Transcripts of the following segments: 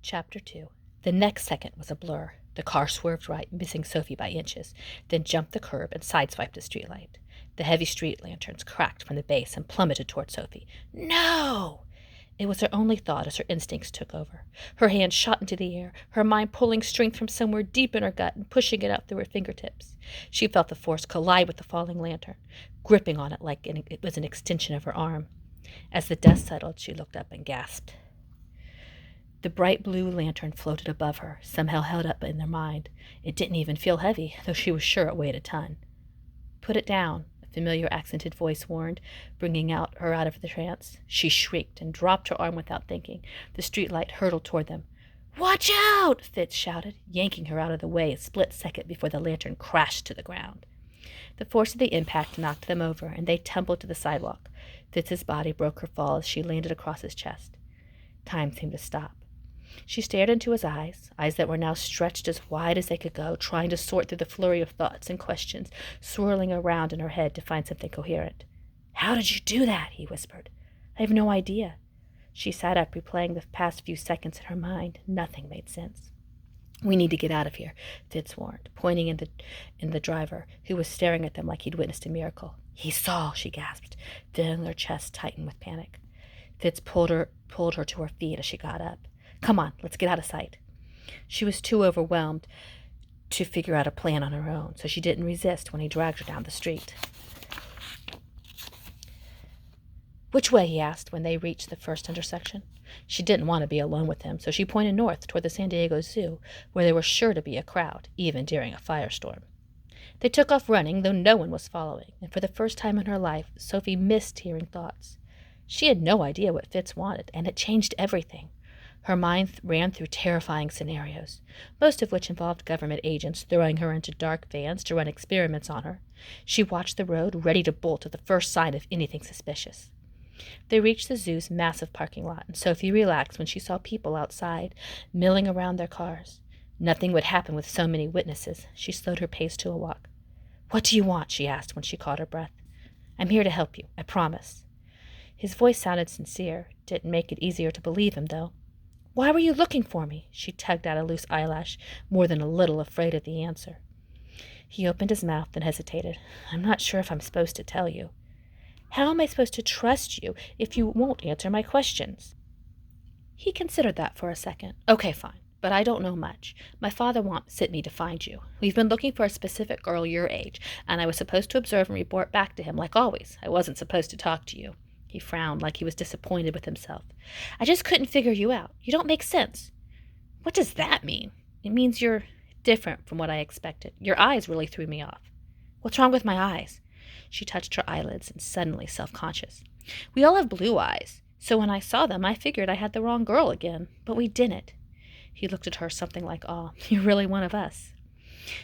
Chapter 2. The next second was a blur. The car swerved right, missing Sophie by inches, then jumped the curb and sideswiped a streetlight. The heavy street lanterns cracked from the base and plummeted toward Sophie. No! It was her only thought as her instincts took over. Her hand shot into the air, her mind pulling strength from somewhere deep in her gut and pushing it out through her fingertips. She felt the force collide with the falling lantern, gripping on it like it was an extension of her arm. As the dust settled, she looked up and gasped. The bright blue lantern floated above her, somehow held up in her mind. It didn't even feel heavy, though she was sure it weighed a ton. "Put it down," a familiar accented voice warned, bringing her out of the trance. She shrieked and dropped her arm without thinking. The streetlight hurtled toward them. "Watch out!" Fitz shouted, yanking her out of the way a split second before the lantern crashed to the ground. The force of the impact knocked them over, and they tumbled to the sidewalk. Fitz's body broke her fall as she landed across his chest. Time seemed to stop. She stared into his eyes that were now stretched as wide as they could go, trying to sort through the flurry of thoughts and questions swirling around in her head to find something coherent. "How did you do that?" he whispered. "I have no idea." She sat up, replaying the past few seconds in her mind. Nothing made sense. "We need to get out of here," Fitz warned, pointing in the driver, who was staring at them like he'd witnessed a miracle. "He saw," she gasped, feeling her chest tighten with panic. Fitz pulled her to her feet as she got up. "Come on, let's get out of sight." She was too overwhelmed to figure out a plan on her own, so she didn't resist when he dragged her down the street. "Which way?" he asked when they reached the first intersection. She didn't want to be alone with him, so she pointed north toward the San Diego Zoo, where there was sure to be a crowd, even during a firestorm. They took off running, though no one was following, and for the first time in her life, Sophie missed hearing thoughts. She had no idea what Fitz wanted, and it changed everything. Her mind ran through terrifying scenarios, most of which involved government agents throwing her into dark vans to run experiments on her. She watched the road, ready to bolt at the first sign of anything suspicious. They reached the zoo's massive parking lot, and Sophie relaxed when she saw people outside, milling around their cars. Nothing would happen with so many witnesses. She slowed her pace to a walk. "What do you want?" she asked when she caught her breath. "I'm here to help you, I promise." His voice sounded sincere. Didn't make it easier to believe him, though. "Why were you looking for me?" She tugged out a loose eyelash, more than a little afraid of the answer. He opened his mouth and hesitated. "I'm not sure if I'm supposed to tell you." "How am I supposed to trust you if you won't answer my questions?" He considered that for a second. "Okay, fine, but I don't know much. My father sent me to find you. We've been looking for a specific girl your age, and I was supposed to observe and report back to him like always. I wasn't supposed to talk to you." He frowned like he was disappointed with himself. "I just couldn't figure you out. You don't make sense." "What does that mean?" "It means you're different from what I expected. Your eyes really threw me off." "What's wrong with my eyes?" She touched her eyelids and suddenly self-conscious. "We all have blue eyes, so when I saw them I figured I had the wrong girl again, but we didn't." He looked at her something like awe. "You're really one of us."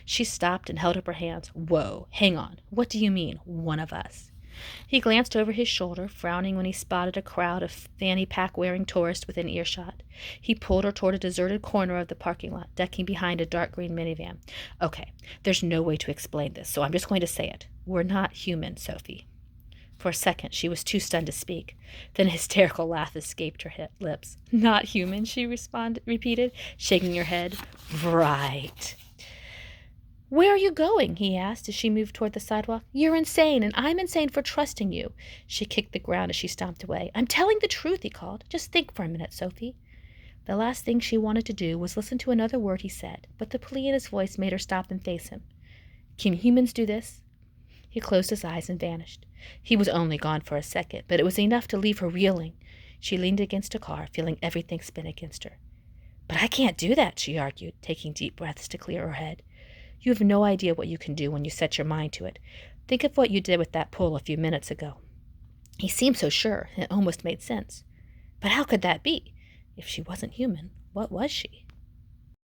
She stopped and held up her hands. "Whoa, hang on. What do you mean, one of us?" He glanced over his shoulder, frowning when he spotted a crowd of fanny-pack-wearing tourists within earshot. He pulled her toward a deserted corner of the parking lot, ducking behind a dark green minivan. "Okay, there's no way to explain this, so I'm just going to say it. We're not human, Sophie." For a second, she was too stunned to speak. Then a hysterical laugh escaped her lips. "Not human," she repeated, shaking her head. "Right." "Where are you going?" he asked as she moved toward the sidewalk. "You're insane, and I'm insane for trusting you." She kicked the ground as she stomped away. "I'm telling the truth," he called. "Just think for a minute, Sophie." The last thing she wanted to do was listen to another word he said, but the plea in his voice made her stop and face him. "Can humans do this?" He closed his eyes and vanished. He was only gone for a second, but it was enough to leave her reeling. She leaned against a car, feeling everything spin against her. "But I can't do that," she argued, taking deep breaths to clear her head. "You have no idea what you can do when you set your mind to it. Think of what you did with that pull a few minutes ago." He seemed so sure, it almost made sense. But how could that be? If she wasn't human, what was she?